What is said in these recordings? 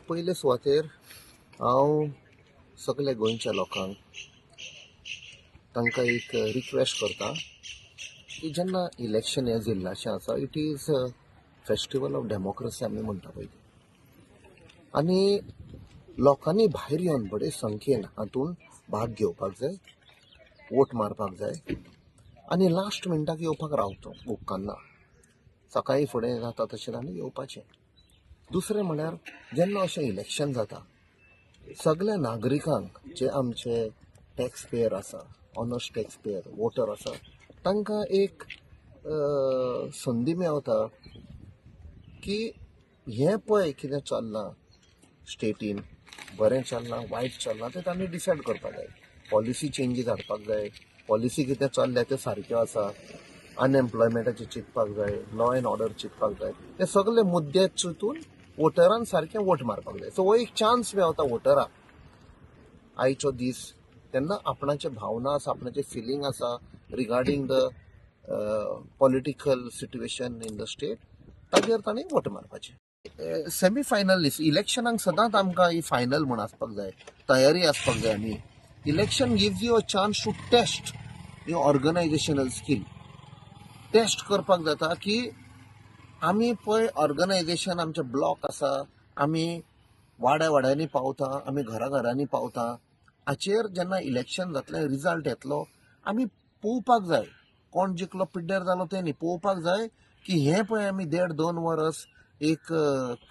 पयले सुवातेर हांव सगळ्या गोंयच्या लोकांक तांकां एक रिक्वेस्ट करता की जेन्ना इलेक्शन हें जिल्ल्याचें आसा it is festival of democracy आमी म्हणटा पळय आनी लोकांनी भायर येवन बडे संख्येन हातून भाग घेवपाक जाय, वोट मारपाक जाय आनी लास्ट मिनटाक येवपाक रावचो उपकारना. सकाळी फुडें जाता तशें आमी येवपाचें. दुसरें म्हळ्यार जेन्ना अशें इलेक्शन जाता सगळ्या नागरिकांक जे आमचे टॅक्स पेयर आसा, ऑनस्ट टॅक्स पेयर, वोटर आसा तांकां एक संदी मेळता की हें पळय कितें चल्लां स्टेटीन, बरें चल्लां वायट चल्लां तें तांणी डिसायड करपाक जाय. पॉलिसी चेंजीस हाडपाक जाय, पॉलिसी कितें चल्ल्या त्यो सारक्यो आसा, अनएम्प्लॉयमेंटाचें चिंतपाक जाय, लॉ एंड ऑर्डर चिंतपाक जाय, हे सगळे मुद्दे चिंतून वोटरान सारकें वोट मारपाक जाय. सो हो एक चान्स मेळता वोटराक आयचो दीस तेन्ना आपणाचे भावना आसा, आपणाचे फिलींग आसा regarding the political situation in the state ताजेर ताणें वोट मारपाचें. सेमी फायनलिस्ट इलेक्शनाक सदांच आमकां ही फायनल म्हण आसपाक जाय, तयारी आसपाक जाय. आमी election gives you a chance to test your organisational skill. Test करपाक जाता की आमी पळय ऑर्गनायजेशन आमचे ब्लॉक आसा, आमी वाड्यांनी पावता, आमी घरांनी पावता, हाचेर जेन्ना इलेक्शन जातलें रिजल्ट येतलो आमी पळोवपाक जाय कोण जिखलो पिड्ड्यार जालो तें न्ही, पळोवपाक जाय की हें पळय आमी 1.5-2 वर्स एक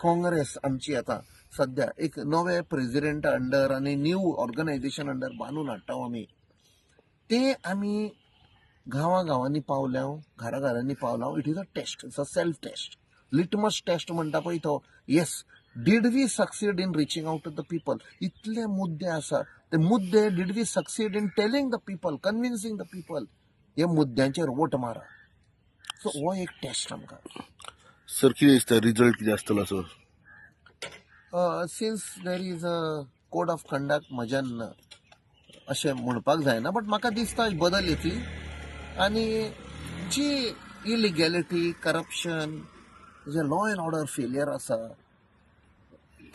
काँग्रेस आमची येता सद्या एक नवे प्रेसिडेंटा अंडर आनी न्यू ऑर्गनायजेशन अंडर बांदून हाडटा आमी तें आमी गांवांनी पावल्या, घरांनी पावल्या. It is a test, it's a self test, litmus test म्हणटा पळय तो. Yes, did we succeed in reaching out to the people. इतले मुद्दे आसा ते मुद्दे did we succeed in telling the people, convincing the people हे मुद्द्यांचेर वोट मारा. सो हो एक टेस्ट आमकां. सर कितें दिसता रिजल्ट कितें आसतलो sir? Since there is a code of conduct म्हज्यान अशें म्हणपाक जायना, बट म्हाका दिसता बदल येतली आनी जी इलिगॅलिटी, करप्शन, जे लॉ एंड ऑर्डर फेलियर आसा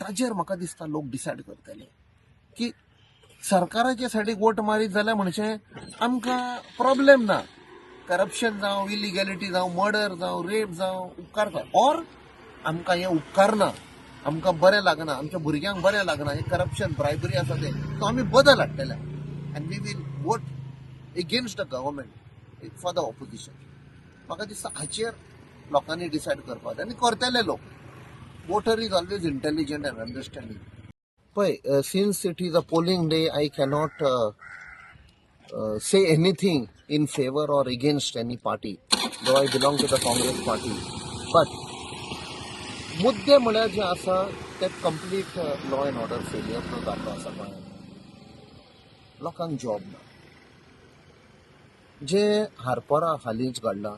ताजेर म्हाका दिसता लोक डिसायड करतले की सरकाराच्या सायडीक वोट मारीत जाल्यार म्हणचे आमकां प्रॉब्लेम ना. करप्शन जावं, इलिगॅलिटी जावं, मर्डर जावं, रेप जावं, उपकारता, ऑर आमकां हें उपकारना, आमकां बरें लागना, आमच्या भुरग्यांक बरें लागना, हें करप्शन, ब्रायबरी आसा तें, सो आमी बदल हाडटले आनी we will vote against the government for the opposition. म्हाका दिसता हाचेर लोकांनी डिसायड करपाक जाय आनी करतले लोक. Voter is always intelligent and understanding. पळय, since it is a polling day I cannot say anything in favor or against any party, though I belong to the Congress party. But मुद्दे म्हळ्यार जे आसा ते complete law end order failure जाल्लो आसा गोंयांत. लोकांक जॉब ना. जे हारपोरा हालींच घडलां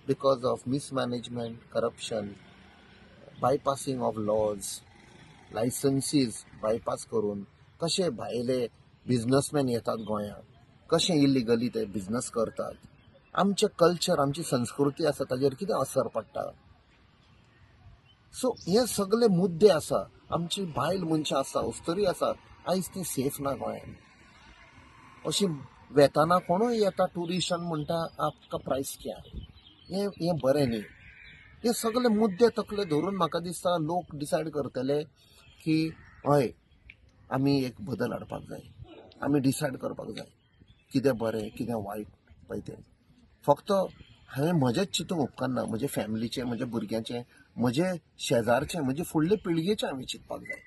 because of mismanagement, corruption, bypassing of laws, licences bypass करून कशे भायले बिझनसमॅन येतात गोंयांत, कशें इलिगली ते बिझनस करतात, आमचे कल्चर, आमची संस्कृती आसा ताजेर कितें असर पडटा. सो हे सगळे मुद्दे आसा. आमची बायल मनशां आसा, उस्तरी आसा, आयज ती सेफ ना गोंयांत. अशी वेताना कोणूय येता टुरिस्ट आनी म्हणटा आपका प्रायस क्या, हें बरें न्ही. हे सगळे मुद्दे तकले धरून म्हाका दिसता लोक डिसायड करतले की हय आमी एक बदल हाडपाक जाय, आमी डिसायड करपाक जाय कितें बरें कितें वायट पळय तें. फक्त हांवें म्हजेंच चिंतूंक उपकारना, म्हजे फॅमिलीचें, म्हज्या भुरग्यांचें, म्हजे शेजारचें, म्हजे फुडले पिळगेचें हांवें चिंतपाक जाय.